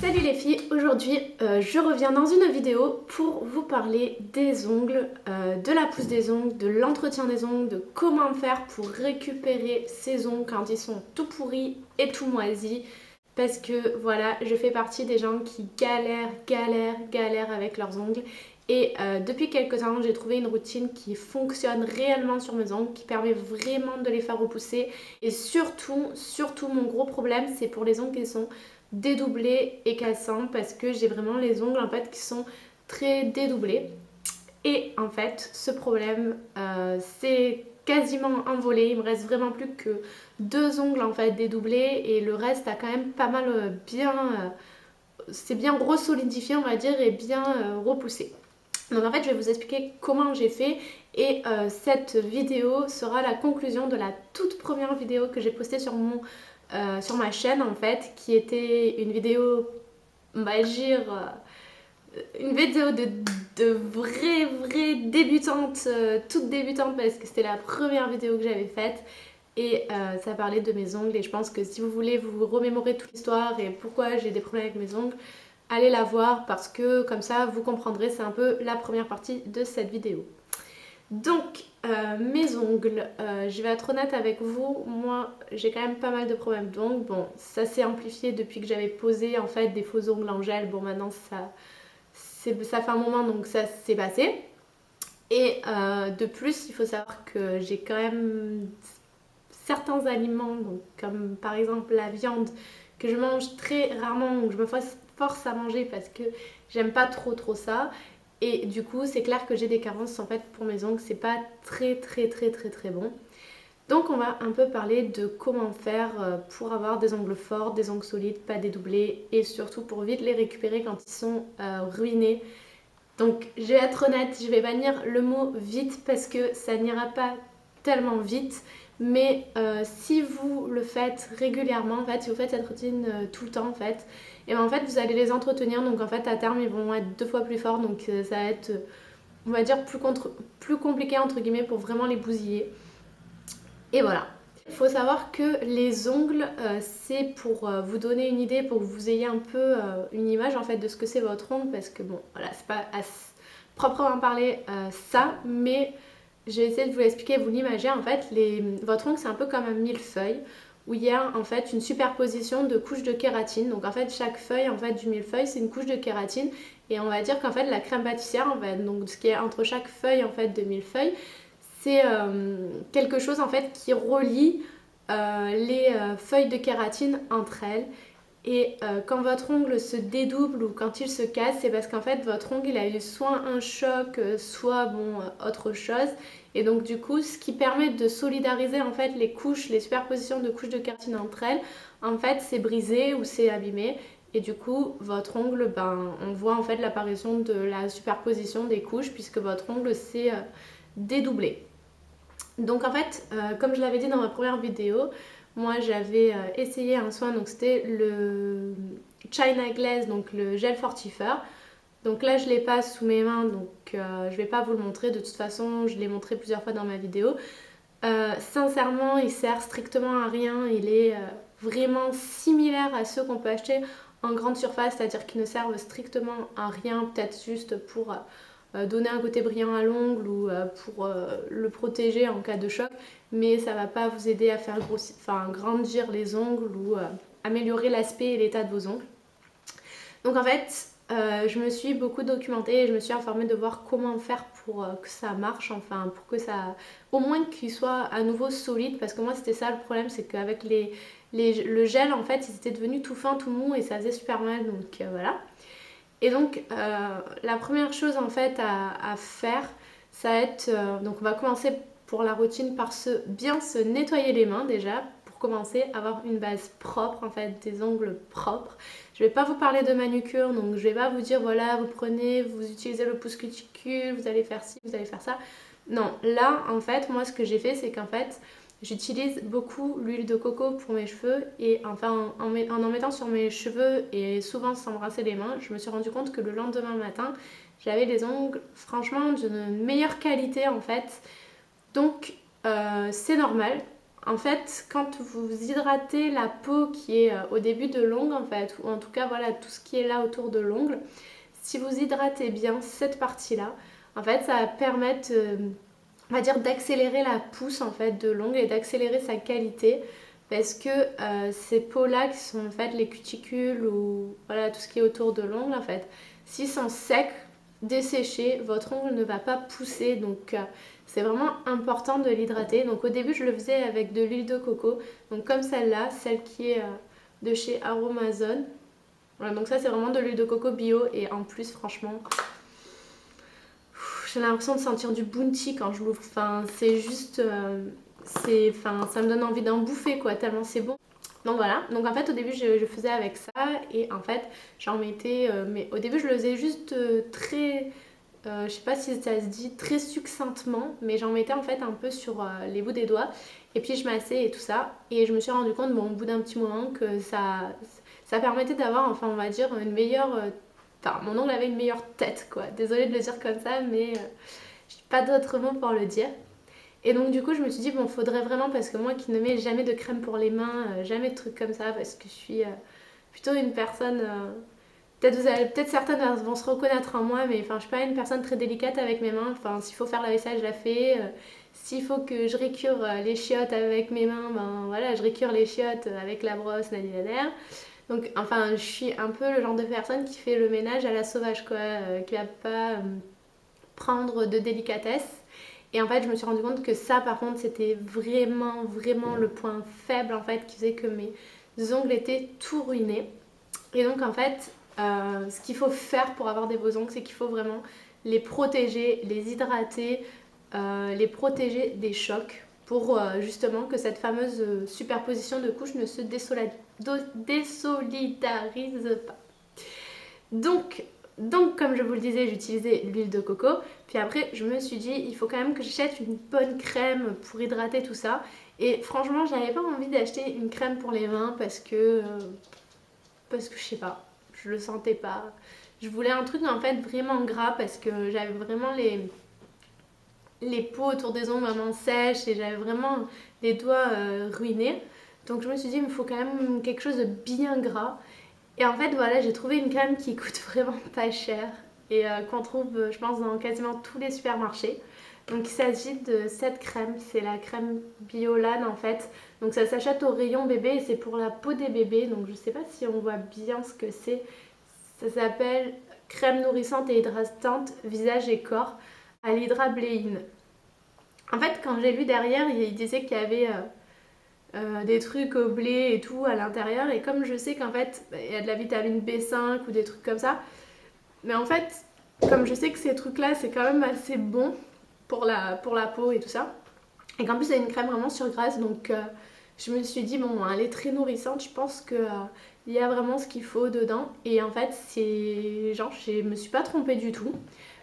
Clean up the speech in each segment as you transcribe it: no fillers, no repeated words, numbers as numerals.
Salut les filles, aujourd'hui je reviens dans une vidéo pour vous parler des ongles, de la pousse des ongles, de l'entretien des ongles, de comment faire pour récupérer ces ongles quand ils sont tout pourris et tout moisis. Parce que voilà, je fais partie des gens qui galèrent avec leurs ongles. Et depuis quelques temps, j'ai trouvé une routine qui fonctionne réellement sur mes ongles, qui permet vraiment de les faire repousser. Et surtout, mon gros problème, c'est pour les ongles qui sont dédoublés et cassants, parce que j'ai vraiment les ongles en fait qui sont très dédoublés. Et en fait, ce problème, c'est quasiment envolé. Il me reste vraiment plus que 2 ongles en fait dédoublés et le reste a quand même pas mal c'est bien resolidifié on va dire et bien repoussé. Donc en fait je vais vous expliquer comment j'ai fait et cette vidéo sera la conclusion de la toute première vidéo que j'ai postée sur sur ma chaîne en fait, qui était une vidéo, on va dire, une vidéo de vraie débutante, toute débutante parce que c'était la première vidéo que j'avais faite. Et ça parlait de mes ongles et je pense que si vous voulez vous remémorer toute l'histoire et pourquoi j'ai des problèmes avec mes ongles, allez la voir parce que comme ça vous comprendrez, c'est un peu la première partie de cette vidéo. Donc mes ongles, je vais être honnête avec vous, moi j'ai quand même pas mal de problèmes d'ongles. Bon, ça s'est amplifié depuis que j'avais posé en fait des faux ongles en gel. Bon maintenant ça fait un moment donc ça s'est passé. Et de plus il faut savoir que j'ai quand même certains aliments, donc comme par exemple la viande, que je mange très rarement ou que je me force à manger parce que j'aime pas trop ça. Et du coup, c'est clair que j'ai des carences en fait pour mes ongles, c'est pas très bon. Donc on va un peu parler de comment faire pour avoir des ongles forts, des ongles solides, pas dédoublés et surtout pour vite les récupérer quand ils sont ruinés. Donc je vais être honnête, je vais bannir le mot vite parce que ça n'ira pas tellement vite. Mais si vous le faites régulièrement, en fait, si vous faites cette routine tout le temps, en fait, et ben, en fait, vous allez les entretenir. Donc, en fait, à terme, ils vont être 2 fois plus forts. Donc, ça va être, on va dire, plus compliqué, entre guillemets, pour vraiment les bousiller. Et voilà. Il faut savoir que les ongles, c'est pour vous donner une idée, pour que vous ayez un peu une image, en fait, de ce que c'est votre ongle. Parce que, bon, voilà, c'est pas à proprement parler ça, mais je vais essayer de vous l'expliquer, vous l'imager en fait. Votre ongle c'est un peu comme un millefeuille où il y a en fait une superposition de couches de kératine. Donc en fait chaque feuille en fait du millefeuille c'est une couche de kératine et on va dire qu'en fait la crème pâtissière en fait, donc ce qui est entre chaque feuille en fait de millefeuille, c'est quelque chose en fait qui relie les feuilles de kératine entre elles. Et quand votre ongle se dédouble ou quand il se casse, c'est parce qu'en fait votre ongle il a eu soit un choc, soit bon autre chose. Et donc du coup, ce qui permet de solidariser en fait les couches, les superpositions de couches de kératine entre elles, en fait c'est brisé ou c'est abîmé. Et du coup, votre ongle, ben, on voit en fait l'apparition de la superposition des couches puisque votre ongle s'est dédoublé. Donc en fait, comme je l'avais dit dans ma première vidéo, moi j'avais essayé un soin, donc c'était le China Glaze, donc le gel fortifeur. Donc là je l'ai pas sous mes mains, donc je vais pas vous le montrer. De toute façon, je l'ai montré plusieurs fois dans ma vidéo. Sincèrement, il sert strictement à rien. Il est vraiment similaire à ceux qu'on peut acheter en grande surface, c'est-à-dire qu'ils ne servent strictement à rien, peut-être juste pour donner un côté brillant à l'ongle ou pour le protéger en cas de choc, mais ça va pas vous aider à faire grandir les ongles ou améliorer l'aspect et l'état de vos ongles. Donc en fait, je me suis beaucoup documentée et je me suis informée de voir comment faire pour que ça marche, enfin pour que ça, au moins qu'il soit à nouveau solide, parce que moi c'était ça le problème, c'est qu'avec le gel en fait, ils étaient devenus tout fins, tout mous et ça faisait super mal, donc voilà. Et donc la première chose en fait à faire, ça va être, donc on va commencer pour la routine par bien se nettoyer les mains déjà, pour commencer à avoir une base propre en fait, des ongles propres. Je vais pas vous parler de manucure, donc je vais pas vous dire voilà vous prenez, vous utilisez le pouce cuticule, vous allez faire ci, vous allez faire ça. Non, là en fait moi ce que j'ai fait c'est qu'en fait j'utilise beaucoup l'huile de coco pour mes cheveux et enfin en mettant sur mes cheveux et souvent sans brasser les mains, je me suis rendu compte que le lendemain matin, j'avais les ongles franchement d'une meilleure qualité en fait. Donc c'est normal. En fait, quand vous hydratez la peau qui est au début de l'ongle en fait, ou en tout cas voilà tout ce qui est là autour de l'ongle, si vous hydratez bien cette partie-là, en fait ça va permettre, on va dire, d'accélérer la pousse en fait de l'ongle et d'accélérer sa qualité. Parce que ces peaux-là qui sont en fait les cuticules ou voilà tout ce qui est autour de l'ongle en fait, s'ils sont secs, desséchés, votre ongle ne va pas pousser. Donc c'est vraiment important de l'hydrater. Donc au début je le faisais avec de l'huile de coco. Donc comme celle-là, celle qui est de chez Aromazone. Voilà, donc ça c'est vraiment de l'huile de coco bio et en plus franchement j'ai l'impression de sentir du bounty quand je l'ouvre. Enfin c'est juste... ça me donne envie d'en bouffer quoi, tellement c'est bon. Donc voilà, donc en fait au début je faisais avec ça et en fait j'en mettais, mais au début je le faisais juste très, je sais pas si ça se dit, très succinctement, mais j'en mettais en fait un peu sur les bouts des doigts et puis je massais et tout ça et je me suis rendu compte, bon, au bout d'un petit moment que ça permettait d'avoir, enfin on va dire, une meilleure, enfin mon ongle avait une meilleure tête quoi, désolée de le dire comme ça mais j'ai pas d'autre mot pour le dire. Et donc du coup je me suis dit bon faudrait vraiment, parce que moi qui ne mets jamais de crème pour les mains, jamais de trucs comme ça, parce que je suis plutôt une personne, peut-être certaines vont se reconnaître en moi, mais enfin je suis pas une personne très délicate avec mes mains, enfin s'il faut faire la vaisselle je la fais, s'il faut que je récure les chiottes avec mes mains, ben voilà je récure les chiottes avec la brosse, nanana. Donc enfin je suis un peu le genre de personne qui fait le ménage à la sauvage quoi, qui va pas prendre de délicatesse. Et en fait, je me suis rendu compte que ça, par contre, c'était vraiment, vraiment le point faible, en fait, qui faisait que mes ongles étaient tout ruinés. Et donc, en fait, ce qu'il faut faire pour avoir des beaux ongles, c'est qu'il faut vraiment les protéger, les hydrater, les protéger des chocs pour justement que cette fameuse superposition de couches ne se désolidarise pas. Donc, comme je vous le disais, j'utilisais l'huile de coco. Puis après, je me suis dit, il faut quand même que j'achète une bonne crème pour hydrater tout ça. Et franchement, j'avais pas envie d'acheter une crème pour les mains parce que je sais pas, je le sentais pas. Je voulais un truc en fait vraiment gras parce que j'avais vraiment les peaux autour des ongles vraiment sèches et j'avais vraiment les doigts ruinés. Donc je me suis dit, il me faut quand même quelque chose de bien gras. Et en fait voilà, j'ai trouvé une crème qui coûte vraiment pas cher et qu'on trouve je pense dans quasiment tous les supermarchés. Donc il s'agit de cette crème, c'est la crème Biolane en fait. Donc ça s'achète au rayon bébé et c'est pour la peau des bébés. Donc je sais pas si on voit bien ce que c'est. Ça s'appelle crème nourrissante et hydratante visage et corps à l'hydrabléine. En fait quand j'ai lu derrière, il disait qu'il y avait des trucs au blé et tout à l'intérieur, et comme je sais qu'en fait il y a de la vitamine B5 ou des trucs comme ça, mais en fait comme je sais que ces trucs là c'est quand même assez bon pour la peau et tout ça, et qu'en plus c'est une crème vraiment sur graisse, donc je me suis dit bon elle est très nourrissante, je pense que il y a vraiment ce qu'il faut dedans, et en fait c'est genre je me suis pas trompée du tout.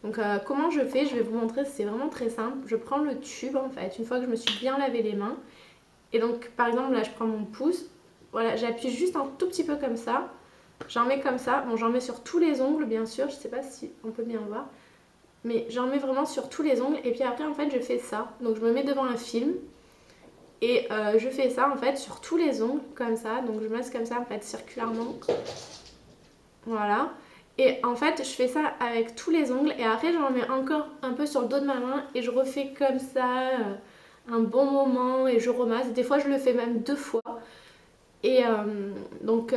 Donc comment je fais, je vais vous montrer, c'est vraiment très simple. Je prends le tube en fait, une fois que je me suis bien lavé les mains. Et donc par exemple là je prends mon pouce, voilà, j'appuie juste un tout petit peu comme ça, j'en mets comme ça, bon j'en mets sur tous les ongles bien sûr, je sais pas si on peut bien voir, mais j'en mets vraiment sur tous les ongles, et puis après en fait je fais ça, donc je me mets devant un film et je fais ça en fait sur tous les ongles comme ça, donc je masse comme ça en fait circulairement, voilà. Et en fait je fais ça avec tous les ongles et après j'en mets encore un peu sur le dos de ma main et je refais comme ça un bon moment et je remasse. Des fois je le fais même 2 fois. Et donc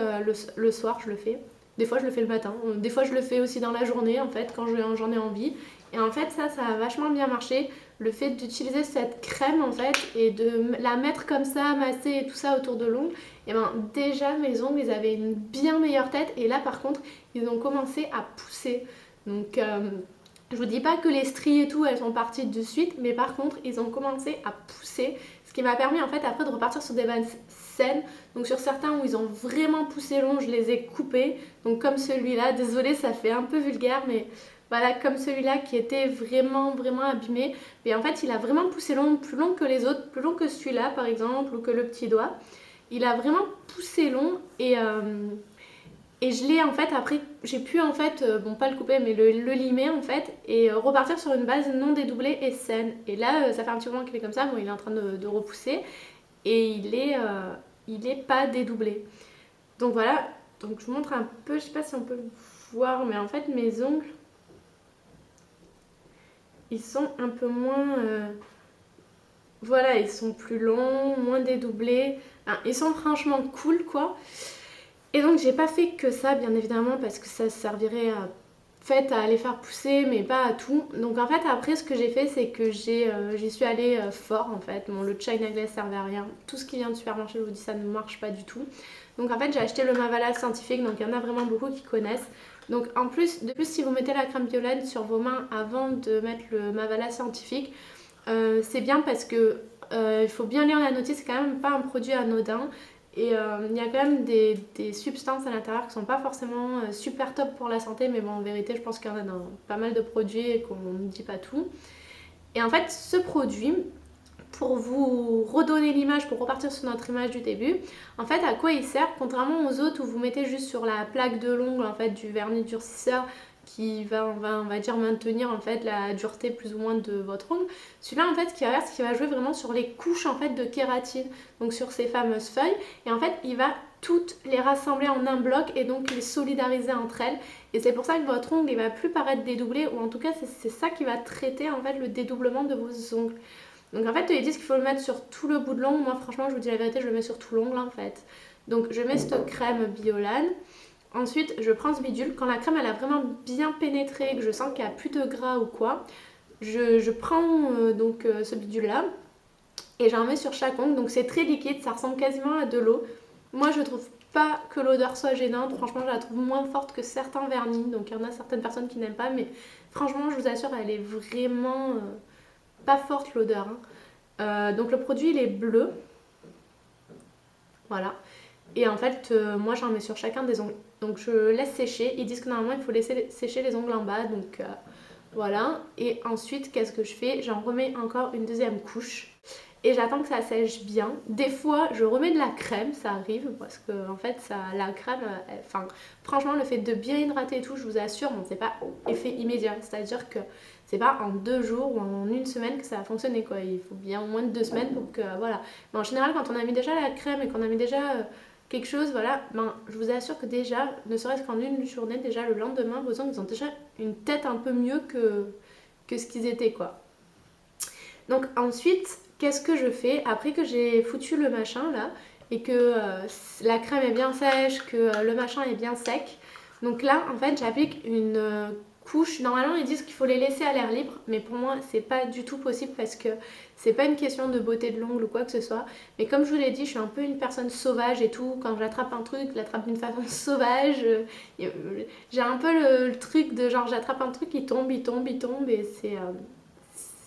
le soir je le fais. Des fois je le fais le matin. Des fois je le fais aussi dans la journée en fait quand j'en ai envie. Et en fait ça a vachement bien marché. Le fait d'utiliser cette crème en fait et de la mettre comme ça, masser et tout ça autour de l'ongle. Et ben déjà mes ongles ils avaient une bien meilleure tête. Et là par contre ils ont commencé à pousser. Donc je vous dis pas que les stries et tout elles sont parties de suite, mais par contre ils ont commencé à pousser, ce qui m'a permis en fait après de repartir sur des bases saines. Donc sur certains où ils ont vraiment poussé long, je les ai coupés, donc comme celui-là, désolée ça fait un peu vulgaire, mais voilà, comme celui-là qui était vraiment vraiment abîmé, mais en fait il a vraiment poussé long, plus long que les autres, plus long que celui-là par exemple, ou que le petit doigt. Il a vraiment poussé long et je l'ai en fait après, j'ai pu en fait, bon pas le couper mais le limer en fait et repartir sur une base non dédoublée et saine. Et là ça fait un petit moment qu'il est comme ça, bon il est en train de repousser. et il est pas dédoublé. Donc voilà, donc je vous montre un peu, je sais pas si on peut le voir, mais en fait mes ongles, ils sont un peu moins... voilà, ils sont plus longs, moins dédoublés. Enfin, ils sont franchement cool, quoi. Et donc j'ai pas fait que ça, bien évidemment, parce que ça servirait à les faire pousser, mais pas à tout. Donc en fait, après, ce que j'ai fait, c'est que j'y suis allée fort, en fait. Bon, le China Glace servait à rien. Tout ce qui vient du supermarché, je vous dis, ça ne marche pas du tout. Donc en fait, j'ai acheté le Mavala scientifique, donc il y en a vraiment beaucoup qui connaissent. Donc en plus, de plus, si vous mettez la crème violette sur vos mains avant de mettre le Mavala scientifique, c'est bien parce que il faut bien lire la notice, c'est quand même pas un produit anodin. Et il y a quand même des substances à l'intérieur qui sont pas forcément super top pour la santé, mais bon, en vérité, je pense qu'il y en a dans pas mal de produits et qu'on ne dit pas tout. Et en fait, ce produit, pour vous redonner l'image, pour repartir sur notre image du début, en fait, à quoi il sert? Contrairement aux autres où vous mettez juste sur la plaque de l'ongle en fait du vernis durcisseur qui va, on va dire, maintenir en fait la dureté plus ou moins de votre ongle. Celui-là, en fait, ce qui va jouer vraiment sur les couches en fait de kératine, donc sur ces fameuses feuilles, et en fait, il va toutes les rassembler en un bloc et donc les solidariser entre elles. Et c'est pour ça que votre ongle, il va plus paraître dédoublé, ou en tout cas, c'est ça qui va traiter en fait le dédoublement de vos ongles. Donc en fait, ils disent qu'il faut le mettre sur tout le bout de l'ongle. Moi, franchement, je vous dis la vérité, je le mets sur tout l'ongle en fait. Donc je mets cette crème Biolan. Ensuite, je prends ce bidule. Quand la crème elle a vraiment bien pénétré, que je sens qu'il n'y a plus de gras ou quoi, je prends ce bidule là et j'en mets sur chaque ongle. Donc c'est très liquide, ça ressemble quasiment à de l'eau. Moi, je trouve pas que l'odeur soit gênante. Franchement, je la trouve moins forte que certains vernis. Donc il y en a certaines personnes qui n'aiment pas, mais franchement, je vous assure, elle est vraiment pas forte l'odeur. Donc le produit il est bleu. Voilà. Et en fait, moi j'en mets sur chacun des ongles. Donc je laisse sécher. Ils disent que normalement il faut laisser sécher les ongles en bas. Donc voilà. Et ensuite, qu'est-ce que je fais? J'en remets encore une deuxième couche. Et j'attends que ça sèche bien. Des fois, je remets de la crème, ça arrive, parce que en fait, la crème, franchement, le fait de bien hydrater et tout, je vous assure, bon, c'est pas effet immédiat. C'est-à-dire que c'est pas en 2 jours ou en une semaine que ça va fonctionner, quoi. Il faut bien au moins 2 semaines pour que, voilà. Mais en général, quand on a mis déjà la crème et qu'on a mis déjà quelque chose, voilà, ben, je vous assure que déjà, ne serait-ce qu'en une journée, déjà le lendemain, vos ongles, ils ont déjà une tête un peu mieux que ce qu'ils étaient, quoi. Donc ensuite, qu'est-ce que je fais après que j'ai foutu le machin là et que la crème est bien sèche, que le machin est bien sec. Donc là, en fait, j'applique une couche. Normalement, ils disent qu'il faut les laisser à l'air libre, mais pour moi, c'est pas du tout possible parce que c'est pas une question de beauté de l'ongle ou quoi que ce soit. Mais comme je vous l'ai dit, je suis un peu une personne sauvage et tout. Quand j'attrape un truc, je l'attrape d'une façon sauvage. J'ai un peu le truc de genre, j'attrape un truc, il tombe et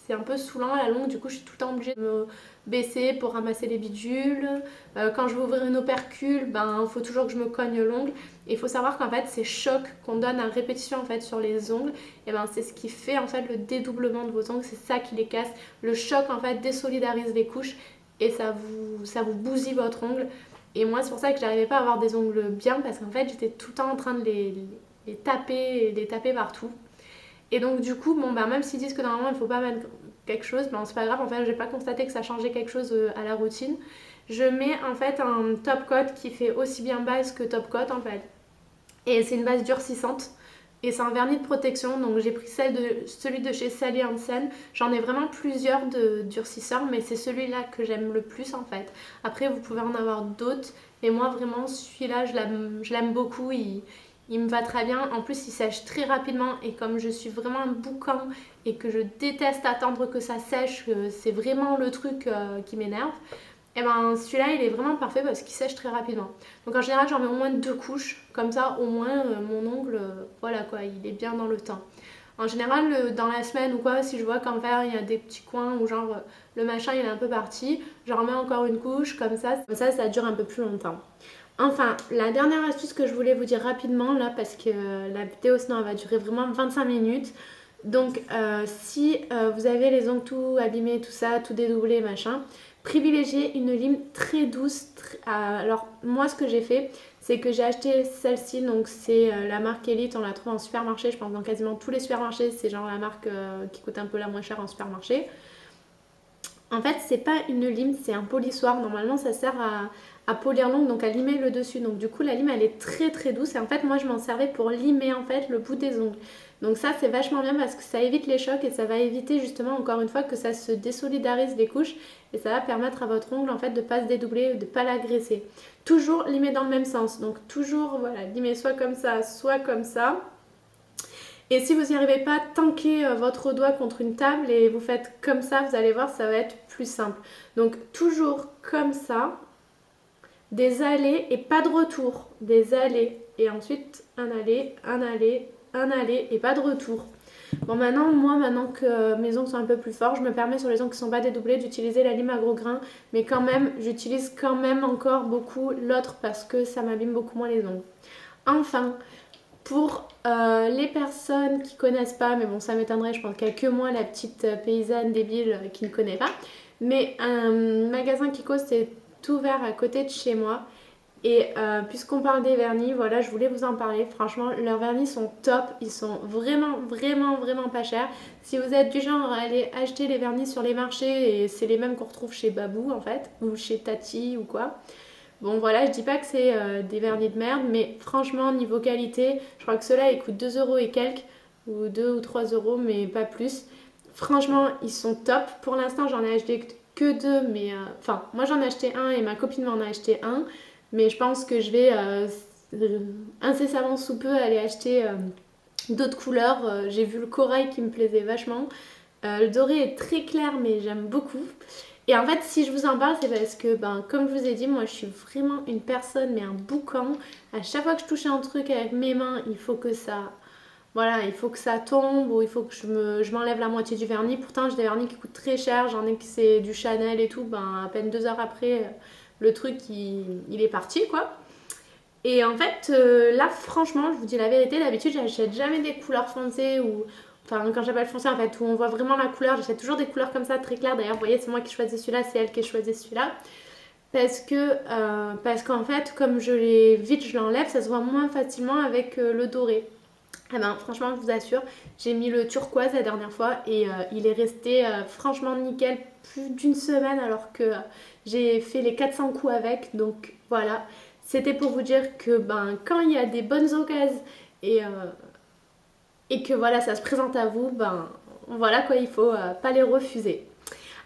c'est un peu saoulant à la longue, du coup je suis tout le temps obligée de me baisser pour ramasser les bidules. Quand je vais ouvrir une opercule, ben il faut toujours que je me cogne l'ongle. Et il faut savoir qu'en fait ces chocs qu'on donne à répétition en fait sur les ongles, et ben c'est ce qui fait en fait le dédoublement de vos ongles, c'est ça qui les casse. Le choc en fait désolidarise les couches et ça vous bousille votre ongle. Et moi c'est pour ça que j'arrivais pas à avoir des ongles bien parce qu'en fait j'étais tout le temps en train de les taper partout. Et donc du coup, bon bah même s'ils disent que normalement il faut pas mettre quelque chose, ben c'est pas grave, en fait j'ai pas constaté que ça changeait quelque chose à la routine. Je mets en fait un top coat qui fait aussi bien base que top coat en fait. Et c'est une base durcissante. Et c'est un vernis de protection, donc j'ai pris celui de chez Sally Hansen. J'en ai vraiment plusieurs de durcisseurs, mais c'est celui-là que j'aime le plus en fait. Après vous pouvez en avoir d'autres, mais moi vraiment celui-là je l'aime beaucoup. Il me va très bien, en plus il sèche très rapidement et comme je suis vraiment un boucan et que je déteste attendre que ça sèche, c'est vraiment le truc qui m'énerve, et ben celui-là il est vraiment parfait parce qu'il sèche très rapidement. Donc en général j'en mets au moins 2 couches, comme ça au moins mon ongle, voilà quoi, il est bien dans le temps. En général dans la semaine ou quoi, si je vois qu'en faire il y a des petits coins où genre le machin il est un peu parti, j'en remets encore une couche, comme ça dure un peu plus longtemps. Enfin, la dernière astuce que je voulais vous dire rapidement là, parce que la vidéo sinon elle va durer vraiment 25 minutes. Donc si vous avez les ongles tout abîmés, tout ça, tout dédoublé, machin, privilégiez une lime très douce. Alors moi ce que j'ai fait, c'est que j'ai acheté celle-ci, donc c'est la marque Elite, on la trouve en supermarché, je pense dans quasiment tous les supermarchés, c'est genre la marque qui coûte un peu la moins chère en supermarché. En fait, c'est pas une lime, c'est un polissoir. Normalement, ça sert à polir l'ongle, donc à limer le dessus. Donc du coup, la lime, elle est très très douce. Et en fait, moi, je m'en servais pour limer en fait le bout des ongles. Donc ça, c'est vachement bien parce que ça évite les chocs et ça va éviter justement, encore une fois, que ça se désolidarise les couches. Et ça va permettre à votre ongle en fait de pas se dédoubler, de pas l'agresser. Toujours limer dans le même sens. Donc toujours, voilà, limer soit comme ça, soit comme ça. Et si vous n'y arrivez pas, tanquez votre doigt contre une table et vous faites comme ça, vous allez voir, ça va être plus simple. Donc toujours comme ça, des allées et pas de retour. Des allées et ensuite un aller, un aller, un aller et pas de retour. Bon maintenant que mes ongles sont un peu plus forts, je me permets sur les ongles qui ne sont pas dédoublés d'utiliser la lime à gros grains. Mais quand même, j'utilise quand même encore beaucoup l'autre parce que ça m'abîme beaucoup moins les ongles. Enfin, pour les personnes qui connaissent pas, mais bon ça m'étonnerait, je pense qu'il n'y a que moi la petite paysanne débile qui ne connaît pas. Mais un magasin Kiko c'est ouvert à côté de chez moi. Et puisqu'on parle des vernis, voilà, je voulais vous en parler. Franchement, leurs vernis sont top. Ils sont vraiment, vraiment, vraiment pas chers. Si vous êtes du genre à aller acheter les vernis sur les marchés, et c'est les mêmes qu'on retrouve chez Babou en fait, ou chez Tati ou quoi. Bon voilà, je dis pas que c'est des vernis de merde, mais franchement, niveau qualité, je crois que ceux-là ils coûtent 2 euros et quelques, ou 2 ou 3 euros, mais pas plus. Franchement, ils sont top. Pour l'instant, j'en ai acheté que deux, mais enfin, moi j'en ai acheté un et ma copine m'en a acheté un. Mais je pense que je vais incessamment sous peu aller acheter d'autres couleurs. J'ai vu le corail qui me plaisait vachement. Le doré est très clair mais j'aime beaucoup. Et en fait si je vous en parle c'est parce que comme je vous ai dit moi je suis vraiment une personne mais un boucan. À chaque fois que je touche un truc avec mes mains il faut que ça... Voilà, il faut que ça tombe ou il faut que je m'enlève la moitié du vernis. Pourtant j'ai des vernis qui coûtent très cher, j'en ai qui c'est du Chanel et tout. À peine 2 heures après le truc il est parti quoi. Et en fait là franchement je vous dis la vérité, d'habitude j'achète jamais des couleurs foncées ou... Enfin quand j'appelle foncé en fait où on voit vraiment la couleur, j'achète toujours des couleurs comme ça très claires. D'ailleurs vous voyez c'est moi qui choisis celui-là, c'est elle qui a choisi celui-là. Parce qu'en fait comme je l'ai vite je l'enlève, ça se voit moins facilement avec le doré. Eh ben, franchement, je vous assure, j'ai mis le turquoise la dernière fois et il est resté franchement nickel plus d'une semaine alors que j'ai fait les 400 coups avec. Donc voilà, c'était pour vous dire que quand il y a des bonnes occasions et que voilà, ça se présente à vous, voilà quoi, il faut pas les refuser.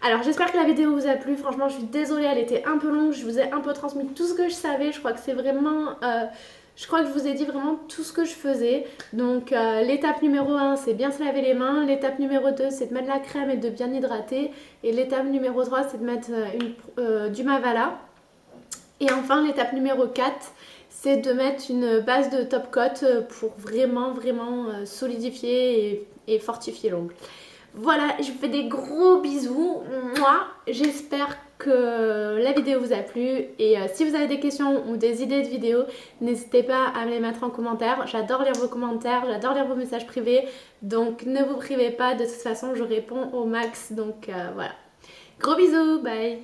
Alors j'espère que la vidéo vous a plu, franchement je suis désolée, elle était un peu longue, je vous ai un peu transmis tout ce que je savais, je crois que c'est vraiment... je crois que je vous ai dit vraiment tout ce que je faisais. Donc l'étape numéro 1 c'est bien se laver les mains, l'étape numéro 2 c'est de mettre la crème et de bien hydrater, et l'étape numéro 3 c'est de mettre du Mavala. Et enfin l'étape numéro 4 c'est de mettre une base de top coat pour vraiment solidifier et fortifier l'ongle. Voilà, je vous fais des gros bisous. Moi, j'espère que la vidéo vous a plu. Et si vous avez des questions ou des idées de vidéos, n'hésitez pas à me les mettre en commentaire. J'adore lire vos commentaires, j'adore lire vos messages privés. Donc ne vous privez pas, de toute façon je réponds au max. Donc voilà. Gros bisous, bye!